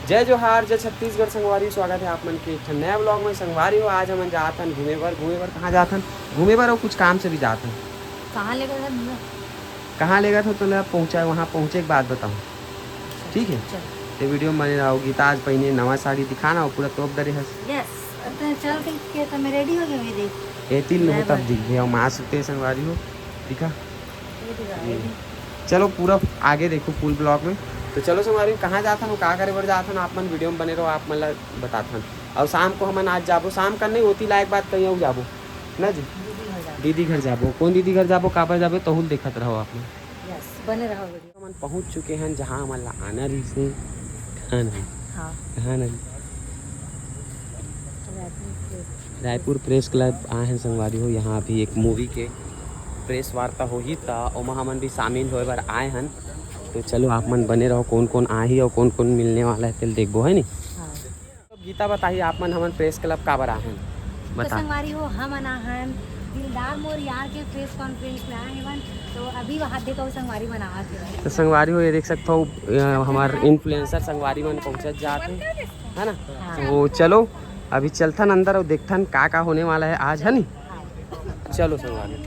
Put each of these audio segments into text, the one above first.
जय जोहार, जय छत्तीसगढ़ संगवारी। स्वागत है आप मन के एक नया ब्लॉग में। संगवारी हो, आज हम जात हन घूमे बर कहाँ जात हन? घूमे बर और कुछ काम से भी जात हन। कहाँ लेगा था? कहाँ लेगा था तो पहुँचा, वहाँ पहुँचे के बाद बताऊँ, ठीक है? तो वीडियो में बने रहो। गीता आज पहने नवा साड़ी दिखाना और पूरा तोप दरे हस। यस, चल के तो मैं रेडी हो गई हुई देख। ए तिल में तब दिख गया माँ सुते संगवारी हो दिखा। चलो पूरा आगे देखो फुल ब्लॉग में। तो चलो संगवारी कहाँ जाता हूँ, कहाँ करे बर जाता हूँ, आप मन वीडियो में बने रहो, आप मन बताता हूँ। और शाम को हम आज जाबो, शाम कर नहीं होती लायक बात कहीं और जाबो ना जी, दीदी घर जाबो। कौन दीदी घर जाबो, कहाँ पर जाबो, तहुल देखत रहो आप लोग। यस, बने रहो वीडियो। हम पहुँच चुके हैं जहाँ हमारे आना रही से। कहाँ नहीं, रायपुर प्रेस क्लब आए हैं संगवारी हो। यहाँ भी एक मूवी के प्रेस वार्ता हो ही था, ओमा हमन भी शामिल होए बार आए हैं। तो चलो आप मन बने रहो, कौन कौन आ ही और कौन कौन मिलने वाला है तेल देखबो है नी। तो गीता बताइए आप मन हमन प्रेस क्लब का बार आए हैं बता। तो संगवारी हो, हम आना हैं दिलदार मोर यार के प्रेस कॉन्फ्रेंस में आए हैं। तो अभी वहाँ देखो संगवारी बनावा थे। तो संगवारी हो ये देख सकते हो हमारे इन्फ्लुएंसर संगवारी मन पहुँचत जाते है ना। तो चलो अभी चलथन अंदर और देखथन का होने वाला है आज है नी। चलो संगवारी।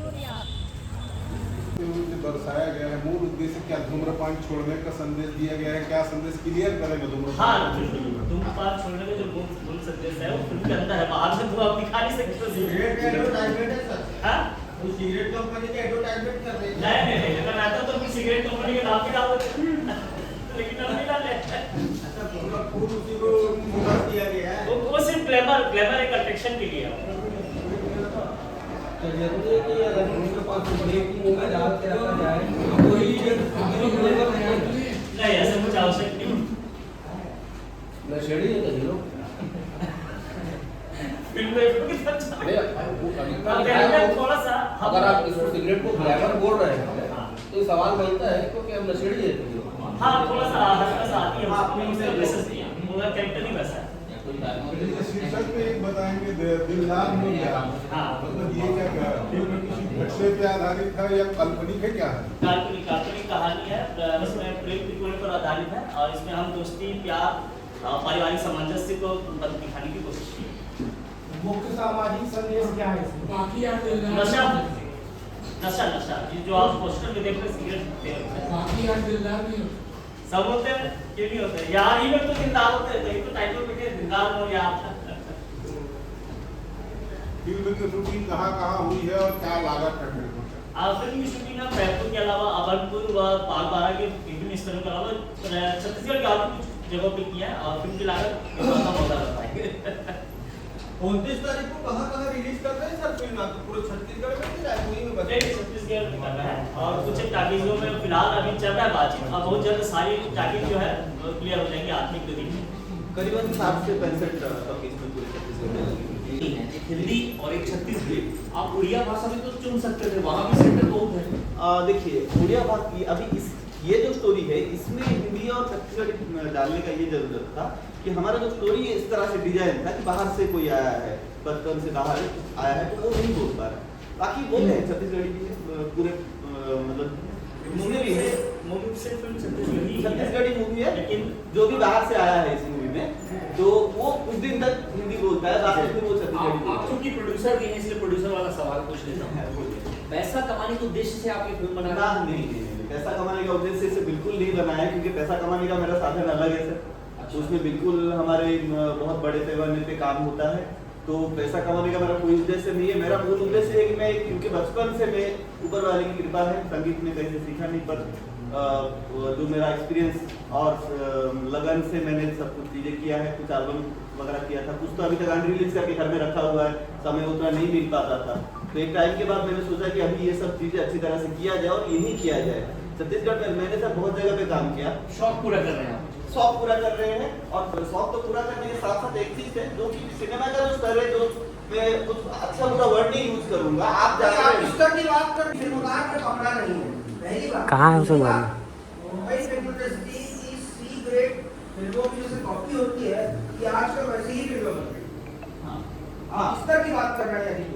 दर्शाया गया है मूल उद्देश्य क्या, धूम्रपान छोड़ने का संदेश दिया गया है, क्या संदेश क्लियर करेंगे धूम्रपान? धूम्रपान छोड़ने का जो मूल संदेश है वो फिल्म के अंदर है, बाहर से तो आप दिखा नहीं सकते। सिगरेट का एडवर्टाइजमेंट है सर। हां, वो सिगरेट कंपनी का एडवर्टाइजमेंट कर रहे हैं। नहीं अगर आता तो फिर सिगरेट कंपनी के नाम भी डाल देते, लेकिन हम नहीं डाले। अच्छा, पूरा फूल उसी को मुहर दिया गया है। वो सिर्फ ग्लैमर एक अट्रैक्शन के लिए है। तो जरूरी है कि अगर धूम्रपान को ब्रेक में डाल के रखा जाए तो ही नहीं, ऐसा कुछ आवश्यक नहीं। नशेड़ी है कहीं लोग फिल्म में थोड़ा सा अगर आप इसको सिगरेट को ग्लैमर बोल रहे हैं तो सवाल बनता है क्योंकि हम नशेड़ी है कहीं लोग। हाँ, थोड़ा सा हल्का सा आती है, उसमें वैसे नहीं है, पूरा कैरेक्टर नहीं वैसा है। शीर्षक में एक बताएंगे दिलदार मोर यार। हाँ, मतलब ये क्या फिल्म किसी घटना पे आधारित है या काल्पनिक है, क्या है? काल्पनिक कहानी है, इसमें प्रेम पिटोरे पर आधारित है और इसमें हम दोस्ती, प्यार, पारिवारिक सामंजस्य को दिखाने की कोशिश की है। मुख्य सामाजिक संदेश क्या है इसमें? नशा नशा ये जो आप पोस्टर में देख रहे हैं, सिगरेट पीते हैं, बाकी यार दिलदार नहीं होते। सब होते हैं, क्यों नहीं होते यार? ही में तो दिलदार होते हैं, तो टाइटल पे दिलदार हो यार। फिल्म की शूटिंग कहाँ हुई है और क्या लागत है फिल्म का? फिल्म की शूटिंग ना बैतूल के अलावा अभनपुर व बागबारा के विभिन्न स्थलों के अलावा छत्तीसगढ़ के और कुछ जगहों पे किया है और फिल्म की लागत बहुत ज़्यादा 29 तारीख को कहाँ रिलीज कर रहे हैं सर फिल्म? आपको पूरे छत्तीसगढ़ में कि रायपुर में बता? छत्तीसगढ़ में कर रहा है और कुछ टाकीजों में फिलहाल अभी चल रहा है बातचीत, और बहुत जल्द सारी टाकीज जो है क्लियर हो जाएंगी आत्मिक गति में। करीबन 60 से 65 टॉकीज में पूरे छत्तीसगढ़ में एक हिंदी और एक छत्तीसगढ़ी। आप उड़िया भाषा में तो चुन सकते थे, वहाँ भी सेंटर बहुत है। देखिए उड़िया बात की अभी ये जो स्टोरी है इसमें हिंदी और छत्तीसगढ़ी डालने का ये जरूरत था कि हमारा जो स्टोरी इस तरह से डिजाइन था कि बाहर से कोई आया है, बचपन से बाहर आया है तो वो नहीं बोल पा रहा है। बाकी बोल रहे हैं छत्तीसगढ़ी भी पूरे, मतलब मूवी भी है, मूवी से फिल्म छत्तीसगढ़ी मूवी है, लेकिन जो भी बाहर से आया है इस मूवी में तो वो कुछ दिन तक हिंदी बोलता है, बाकी फिर वो छत्तीसगढ़ी। आप चूंकि प्रोड्यूसर भी हैं इसलिए प्रोड्यूसर वाला सवाल पूछ लेता हूँ। पैसा कमाने के उद्देश्य से आपकी फिल्म बनाना? नहीं, पैसा कमाने का उद्देश्य से बिल्कुल नहीं बनाया, क्योंकि पैसा कमाने का मेरा साधन अलग है सर। उसमें बिल्कुल हमारे बहुत बड़े पैमाने पे काम होता है, तो पैसा कमाने का मेरा कोई उद्देश्य नहीं है। मेरा मूल उद्देश्य है कि मैं, क्योंकि बचपन से मैं ऊपर वाले की कृपा है, संगीत में कहीं से सीखा नहीं, पर जो मेरा एक्सपीरियंस और लगन से मैंने सब कुछ चीज़ें किया है। कुछ एल्बम वगैरह किया था, कुछ तो अभी तक अनरिलीज करके घर में रखा हुआ है, समय उतना नहीं मिल पाता था। तो एक टाइम के बाद मैंने सोचा कि अभी ये सब चीज़ें अच्छी तरह से किया जाए और यही किया जाए। छत्तीसगढ़ में मैंने सर बहुत जगह पे काम किया। शौक पूरा कर रहे हैं, शौक पूरा कर रहे हैं, और शौक तो पूरा करने के साथ साथ एक चीज है जो कि सिनेमा का जो स्तर है, जो मैं कुछ अच्छा बुरा वर्ड नहीं यूज करूंगा, आप स्तर की बात कर, फिल्मकार पे पकड़ा नहीं है। पहली बात कहाँ है संगवारी? मुंबई फिल्म इंडस्ट्री की सी ग्रेड फिल्मों की जैसे कॉपी होती है कि आजकल वैसे ही फिल्में बन रही। हाँ, स्तर की बात कर रहे हैं अभी।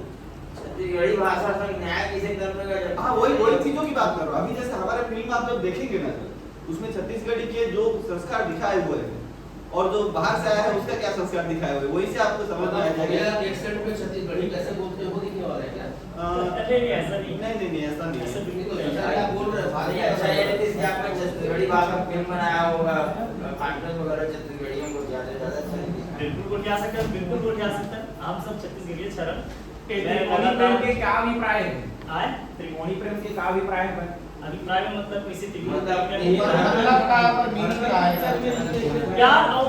छत्तीसगढ़ी भाषा का न्याय किसे करने का? हाँ, वही चीजों की बात कर रहा हूँ। अभी जैसे हमारे फिल्म आप जब देखेंगे ना, उसमें छत्तीसगढ़ी के जो संस्कार दिखाए हुए हैं और जो बाहर से आया है उसका क्या संस्कार दिखाया हुआ है, वही से आपको समझ में आ जाएगा। एक्सेंट में छत्तीसगढ़ी कैसे बोलते हैं वो दिखने वाला है क्या? नहीं ऐसा नहीं, नहीं ऐसा नहीं ऐसा है। बिल्कुल तो नहीं ऐसा है। आप बोल रहे भाई हैं ऐसा है कि इसके आपने छत्तीसगढ़ी भाषा में फिल्म बनाया होगा, कार्टून वगैरह छत्तीसगढ़ी में बोल जाते ज्यादा अच्छा है। बिल्कुल बोल जा सकते हैं, बिल्कुल बोल जा सकते हैं। हम सब छत्तीसगढ़ी शरण त्रिकोणी प्रेम के क्या अभिप्राय है? आए त्रिकोणी प्रेम के क्या अभिप्राय है? अभिप्राय में मतलब कैसे त्रिकोण मतलब प्रेम यही का- मतलब का पर मीनिंग क्या है? प्यार और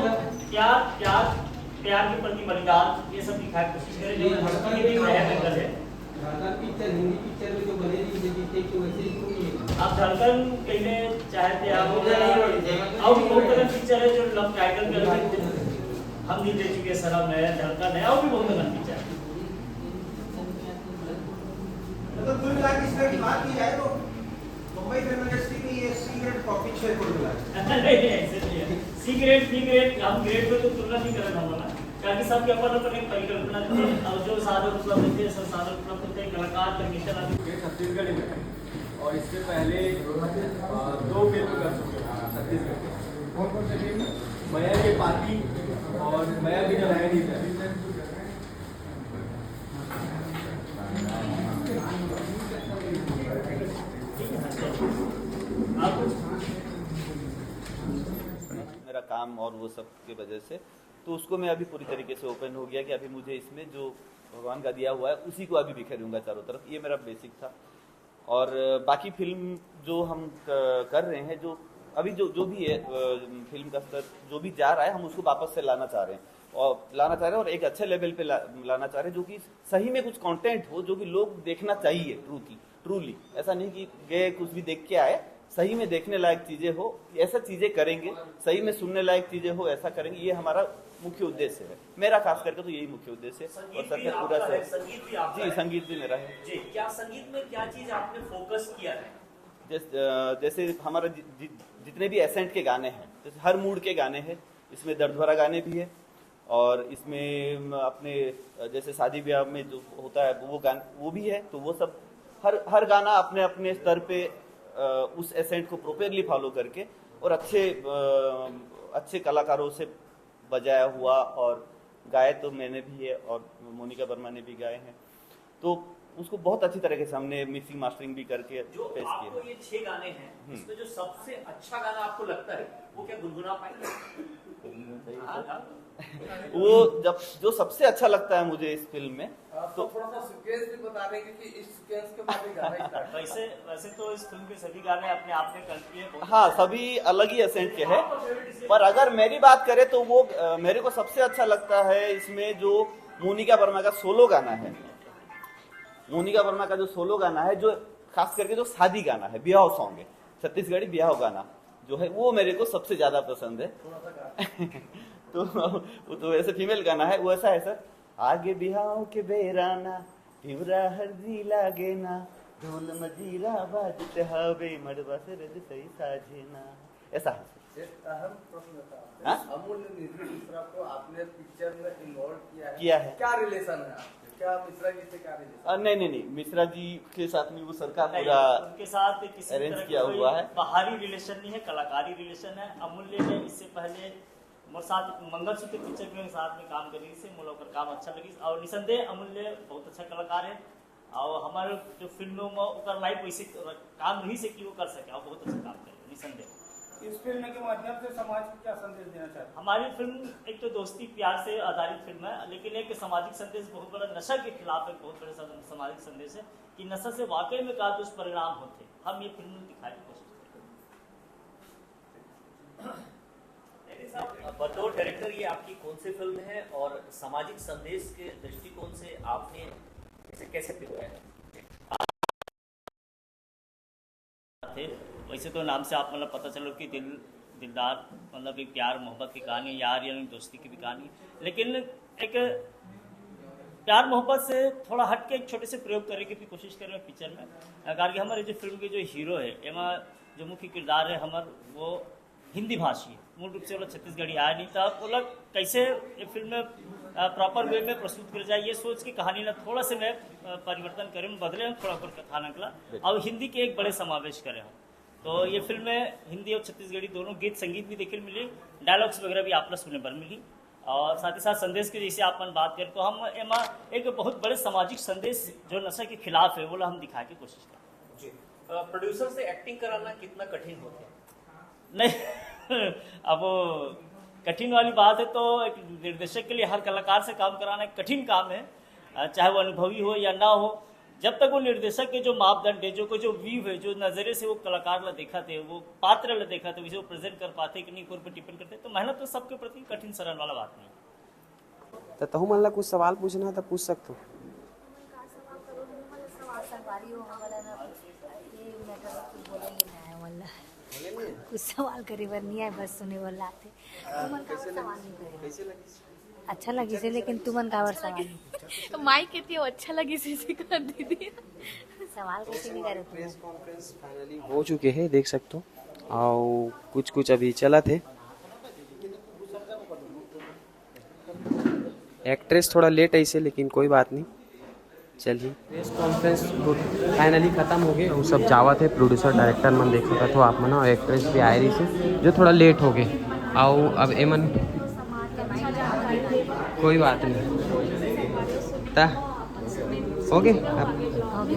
प्यार के प्रति बलिदान, ये सब दिखाने की कोशिश करें। जो हमारी भी नया जंगल है। धड़कन पिक्चर हिंदी पिक्चर में जो बनेगी जैसे तो वैसे ही क्यों नहीं है? आप धड़कन कहने चाहते हैं आप, मुझे नहीं बोलते। और भी बहुत तरह पिक्चर है जो लव ट्रायंगल कर हम नहीं दे चुके सनम है, धड़कन है, और भी बहुत तरह पिक्चर है। मतलब कुल मिला के इस तरह की बात की जाए तो मुंबई फिल्म इंडस्ट्री की ये सीक्रेट कॉपी है कुल मिला के। नहीं ऐसे नहीं है। सीक्रेट हम ग्रेड में तो तुलना नहीं करना होगा, क्योंकि सबके अपन एक परिकल्पना है और जो साधन उपलब्ध होते हैं, संसाधन उपलब्ध होते हैं, कलाकार टेक्नीशियन आदि। ये छत्तीसगढ़ में है और इससे पहले 2 फिल्म कर चुके हैं छत्तीसगढ़ के। कौन से फिल्म? मया के पाती और मया की जलायनी है। मेरा काम और वो सब की वजह से तो उसको मैं अभी पूरी तरीके से ओपन हो गया कि अभी मुझे इसमें जो भगवान का दिया हुआ है उसी को अभी बिखेरूंगा चारों तरफ, ये मेरा बेसिक था। और बाकी फिल्म जो हम कर रहे हैं, जो अभी जो भी है फिल्म का स्तर जो भी जा रहा है, हम उसको वापस से लाना चाह रहे हैं और एक अच्छे लेवल पे लाना चाह रहे हैं, जो कि सही में कुछ कंटेंट हो जो कि लोग देखना चाहिए ट्रूली। ऐसा नहीं कि गए कुछ भी देख के आए, सही में देखने लायक चीजें हो, ऐसा चीजें करेंगे, सही में सुनने लायक चीजें हो, ऐसा करेंगे। ये हमारा मुख्य उद्देश्य है, मेरा खास करके तो यही मुख्य उद्देश्य है। और सबसे पूरा संगीत भी आपका जी है। संगीत भी मेरा है जी, क्या संगीत में क्या चीज आपने फोकस किया है? जैसे हमारा जितने भी एसेंट के गाने हैं, जैसे हर मूड के गाने हैं, इसमें दर्द भरा गाने भी है और इसमें अपने जैसे शादी ब्याह में जो होता है वो भी है। तो वो सब हर गाना अपने अपने स्तर पे उस एसेंट को प्रॉपरली फॉलो करके और अच्छे कलाकारों से बजाया हुआ और गाए तो मैंने भी है और मोनिका वर्मा ने भी गाए हैं, तो उसको बहुत अच्छी तरीके से हमने मिक्सिंग मास्टरिंग भी करके जो पेश आपको किया। ये 6 गाने हैं, इसमें जो सबसे अच्छा गाना आपको लगता है वो क्या गुनगुना पाएंगे? वो जब जो सबसे अच्छा लगता है मुझे इस फिल्म में तो थोड़ा सा सीक्वेंस भी बता देंगे कि इस सीक्वेंस के बाद गाना स्टार्ट। वैसे तो इस फिल्म के सभी गाने अपने आप में करती है। हाँ, सभी अलग ही एसेंट के हैं, पर अगर मेरी बात करें तो वो मेरे को सबसे अच्छा लगता है इसमें जो मोनिका वर्मा का सोलो गाना है। मोनिका वर्मा का जो सोलो गाना है, जो खास करके जो शादी गाना है, ब्याह सॉन्ग है, छत्तीसगढ़ी ब्याह गाना जो है, वो मेरे को सबसे ज्यादा पसंद है। तो वो तो ऐसे फीमेल गाना है, वो ऐसा है सर, आगे बिहाव के बेराना हिवरा हरदी लागे ना, ढोल मजीरा बाजते हवे मड़वा से रज सही साजेना, ऐसा है। एक अहम प्रश्न था, हाँ? अमूल्य निधि मिश्रा को आपने पिक्चर में इन्वॉल्व किया है। है। क्या रिलेशन है आपके? क्या मिश्रा जी से क्या रिलेशन? नहीं, मिश्रा जी के साथ में वो सरकार नहीं, पूरा उनके साथ किसी arrange तरह किया कोई हुआ है। बाहरी रिलेशन नहीं है, कलाकारी रिलेशन है। अमूल्य ने इससे पहले मेरे साथ मंगलसूत्र पिक्चर में साथ में काम करने से मुझे ओकर काम अच्छा लगी और निसंदेह अमूल्य बहुत अच्छा कलाकार है और हमारे जो फिल्मों में ओकर लाइफ वैसे काम नहीं से कि वो कर सके और बहुत अच्छा काम करे निसंदेह। इस फिल्म के माध्यम से समाज को क्या संदेश देना चाहते हैं? हमारी फिल्म एक तो दोस्ती प्यार से आधारित फिल्म है, लेकिन एक सामाजिक संदेश बहुत बड़ा, नशा के खिलाफ एक बहुत बड़ा सामाजिक संदेश है कि नशा से वाकई में क्या दुष्परिणाम होते, हम ये फिल्म दिखाने की कोशिश करें। बतौर डायरेक्टर ये आपकी कौन सी फिल्म है और सामाजिक संदेश के दृष्टिकोण से आपने इसे कैसे पिरोया है? वैसे तो नाम से आप मतलब पता चलो कि दिलदार मतलब एक प्यार मोहब्बत की कहानी, यार यानी दोस्ती की भी कहानी, लेकिन एक प्यार मोहब्बत से थोड़ा हट के एक छोटे से प्रयोग करने की भी कोशिश कर रहे हैं पिक्चर में। कारण कि हमारे जो फिल्म के जो हीरो है, एवं जो मुख्य किरदार है हमार, वो हिंदी भाषी है, मूल रूप से वो लोग छत्तीसगढ़ी आया नहीं था। वो लोग कैसे ये फिल्म में प्रॉपर वे में प्रस्तुत कर जाए, ये सोच की कहानी ना थोड़ा से मैं परिवर्तन करें, बदले हम थोड़ा कथानक ला और हिंदी के एक बड़े समावेश करें हम। तो ये फिल्म में हिंदी और छत्तीसगढ़ी दोनों गीत संगीत भी देखने मिली, डायलॉग्स वगैरह भी आपने सुनने पर मिली। और साथ ही साथ संदेश की जैसे आप बात करें तो हम एमा एक बहुत बड़े सामाजिक संदेश जो नशा के खिलाफ है वो हम दिखाने की कोशिश करें। जी प्रोड्यूसर से एक्टिंग कराना कितना कठिन होता है? नहीं अब कठिन वाली बात है तो एक निर्देशक के लिए हर कलाकार से काम कराना एक कठिन काम है, चाहे वो अनुभवी हो या ना हो। जब तक वो निर्देशक के जो मापदंड है, जो व्यू है, जो नज़रिए से वो कलाकार ला देखा थे, वो पात्र ला देखा थे, वैसे वो प्रेजेंट कर पाते कि नहीं, कोई पर डिपेंड करते, तो मेहनत तो सबके प्रति कठिन सरल वाला बात नहीं। तो तहु मन ला कुछ सवाल पूछना है तो पूछ सकते हो। कुछ सवाल करे बर नहीं है, बस सुने वाला थे। तुमन का सवाल नहीं करे। कैसे लगी? अच्छा लगी से, लेकिन तुमन का सवाल माई कहती है अच्छा लगी से कर दीदी। सवाल कैसे नहीं करे? प्रेस कॉन्फ्रेंस फाइनली हो चुके हैं, देख सकते हो। और कुछ अभी चला थे। एक्ट्रेस थोड़ा लेट है इसे, लेकिन कोई बात नहीं। चलिए प्रेस कॉन्फ्रेंस फाइनली ख़त्म हो गए और सब जावत है। प्रोड्यूसर डायरेक्टर मन देख सकते हो आप मन, और एक्ट्रेस भी आ रही से जो थोड़ा लेट हो गए। और अब एमन कोई बात नहीं ता ओके। अब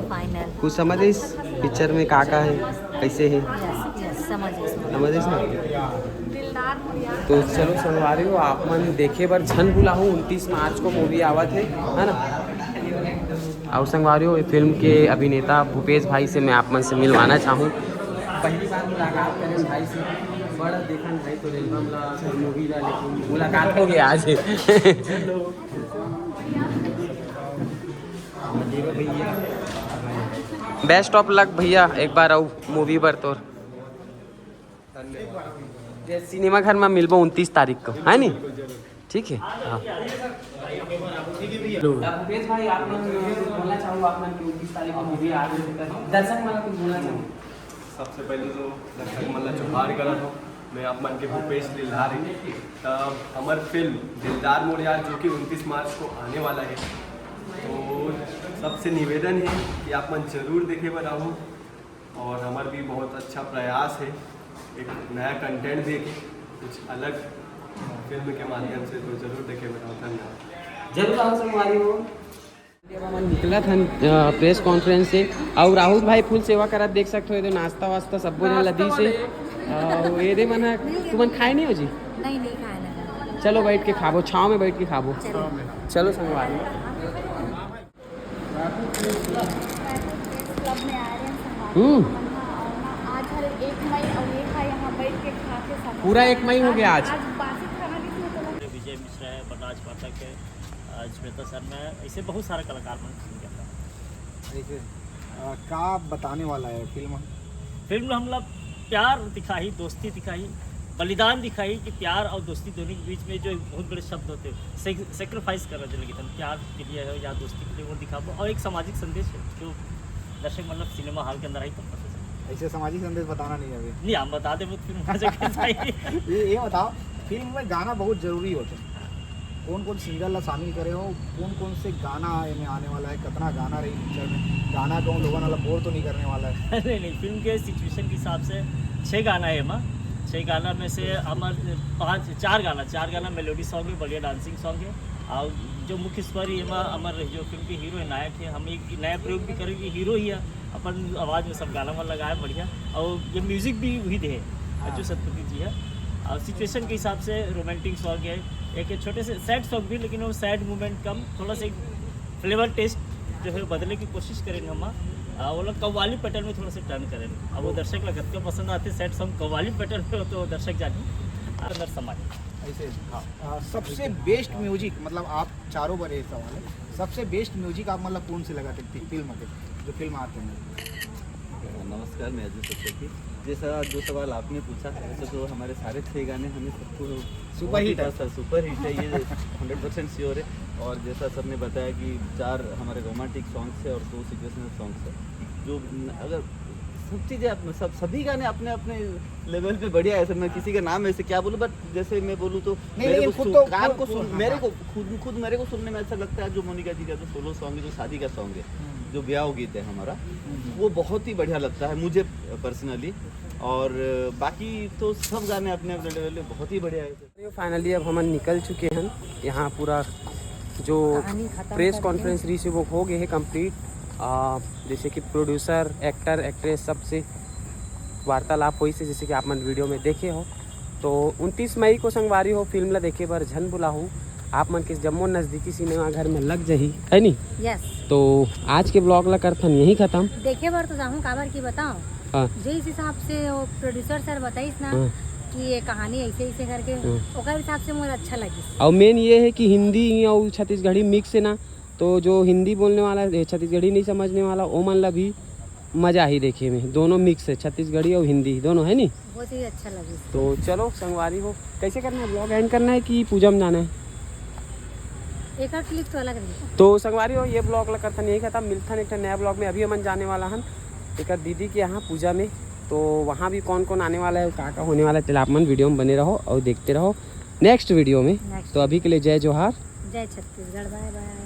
फाइनल कुछ समझ इस पिक्चर में का है, कैसे है, समझ ना? तो चलो संगवारी हो आप मन देखे बर झन भूला हूँ। 29 मार्च को मूवी आवत है ना। और संगवारी हो फिल्म के अभिनेता भूपेश भाई से मैं आप मन से मिलवाना चाहूँ। पहली बार मुलाकात करें भाई से, बड़ा देखा भाई तो एल्बम ला मूवी ला, लेकिन मुलाकात हो गया आज। बेस्ट ऑफ लक भैया, एक बार आओ मूवी पर तो सिनेमा घर में मिलबो 29 तारीख को, है नी? ठीक है। हाँ भूपेश भाई आप बोलना चाहूँ, आप 29 तारीख को मूवी आ रही है, दर्शक मला कुछ बोलना चाहूँ। सबसे पहले तो दर्शक मन जोहार करत हो। मैं आप मन के भूपेश दिलदार है। तब हमार फिल्म दिलदार मोर यार जो कि 29 मार्च को आने वाला है, तो सबसे निवेदन है कि आप मन जरूर देखे बनाओ। और हमार भी बहुत अच्छा प्रयास है एक नया कंटेंट देके कुछ अलग फिल्म के माध्यम से, तो जरूर देखे बनाओ। धन्यवाद। जरूर आओ संगवारी हो। निकला था प्रेस कॉन्फ्रेंस से, और राहुल भाई फुल सेवा करत देख सकते हो। नाश्ता वास्ता सब लदी से ये मन तुमन खाए नहीं हो जी? नहीं खाए। चलो बैठ के खाबो, छाँव में बैठ के खाबो। चलो संगवारी। पूरा 1 मई हो गया आज। विजय मिश्रा है, बलराज पाठक है, श्वेता शर्मा है, ऐसे बहुत सारे कलाकार बन क्या बताने वाला है फिल्म? फिल्म हम लोग प्यार दिखाई, दोस्ती दिखाई, बलिदान दिखाई कि प्यार और दोस्ती दोनों के बीच में जो बहुत बड़े शब्द होते हैं, सेक्रीफाइस कर रहे लगे थे, प्यार के लिए है या दोस्ती के लिए, वो दिखाबो। और एक सामाजिक संदेश है जो दर्शक मतलब सिनेमा हॉल के अंदर आई तो पता चले। ऐसे सामाजिक संदेश बताना नहीं है अभी? नहीं, हम बता दें फिल्म। ये बताओ, फिल्म में गाना बहुत जरूरी होते हैं। कौन कौन सिंगर ला शामिल करे हो, कौन से गाना में आने वाला है, कितना गाना रही पिक्चर में, गाना कौन लोगों वाला बोर तो नहीं करने वाला है? नहीं, फिल्म के सिचुएशन के हिसाब से 6 गाना है माँ। 6 गाना में से हमारे 4 गाना मेलोडी सॉन्ग है, बढ़िया डांसिंग सॉन्ग है। और जो मुख्य स्वर है माँ हमारे जो फिल्म के हीरो है, नायक है, हम एक नया प्रयोग भी करेंगे, हीरो ही है, अपन आवाज़ में सब गाना लगाया बढ़िया। और ये म्यूज़िक भी वही दे जो सतपति जी है। और सिचुएशन के हिसाब से रोमांटिक सॉन्ग है, एक छोटे से सैड सॉन्ग भी, लेकिन वो सैड मूवमेंट कम, थोड़ा सा फ्लेवर टेस्ट जो है बदलने की कोशिश करेंगे हम। वो लोग कव्वाली पैटर्न में थोड़ा सा टर्न करेंगे। अब वो दर्शक लगत को पसंद आते सैड सॉन्ग कव्वाली पैटर्न में हो, तो दर्शक जाने अंदर समाज ऐसे। हाँ, सबसे बेस्ट म्यूजिक मतलब आप चारों बड़े सवाल है, सबसे बेस्ट म्यूजिक आप मतलब कौन से लगाते थे फिल्म के, जो फिल्म आते हैं? नमस्कार, मैं अजय सत्यार्थी। जैसा जो सवाल आपने पूछा, वैसे तो हमारे सारे 6 गाने हमें सबको सुपर हिट है, ये 100% श्योर है। और जैसा सर ने बताया कि 4 हमारे रोमांटिक सॉन्ग्स है और 2 सिचुएशनल सॉन्ग्स है, जो अगर सब चीज़ें सभी गाने अपने अपने लेवल पे बढ़िया है। सर मैं किसी का नाम ऐसे क्या बोलूँ, बट जैसे मैं बोलूँ तो मेरे को सुनने में अच्छा लगता है जो मोनिका जी का जो सोलो सॉन्ग है, जो शादी का सॉन्ग है, जो ब्याह गीत है हमारा, वो बहुत ही बढ़िया लगता है मुझे पर्सनली। और बाकी तो सब गाने अपने अपने लेवल पे बहुत ही बढ़िया है। फाइनली अब हम निकल चुके हैं यहाँ, पूरा जो कहानी खत्म प्रेस करके। कॉन्फ्रेंस रही से वो हो गए है कंप्लीट। जैसे कि प्रोड्यूसर, एक्टर, एक्ट्रेस सबसे वार्तालाप हुई से, जैसे कि आप मन वीडियो में देखे हो। तो 29 मई को संगवारी हो फिल्म ला देखे बर झन बुलाहूँ आप मन के जम्मू नज़दीकी सिनेमा घर में लग जाही है नी। यस, तो आज के ब्लॉग ला करथन यही खत्म। देखे बार तो जाहूँ काबर की बताओ, हाँ जिस हिसाब से वो प्रोड्यूसर सर बताइस ना हाँ। कि ये कहानी ऐसे ऐसे करके, ओकर हिसाब से मुझे अच्छा लगी। और मेन ये है कि हिंदी और छत्तीसगढ़ी मिक्स है ना, तो जो हिंदी बोलने वाला छत्तीसगढ़ी नहीं समझने वाला वो मन ला भी मज़ा ही देखे में। दोनों मिक्स है, छत्तीसगढ़ी और हिंदी दोनों है नी। बहुत ही अच्छा लगी। तो चलो संगवारी हो, कैसे करना है ब्लॉग एंड करना है कि पूजा में जाना है? एक और क्लिप तो अलग रही। तो संगवारी हो ये ब्लॉग ला करता यही खत्म, मिलता एक नया ब्लॉग में। अभी हम जाने वाला हन एक दीदी के यहाँ पूजा में, तो वहाँ भी कौन कौन आने वाला है, क्या होने वाला है, चलो आप मन वीडियो में बने रहो और देखते रहो नेक्स्ट वीडियो में। तो अभी के लिए जय जोहार, जय छत्तीसगढ़, बाय बाय।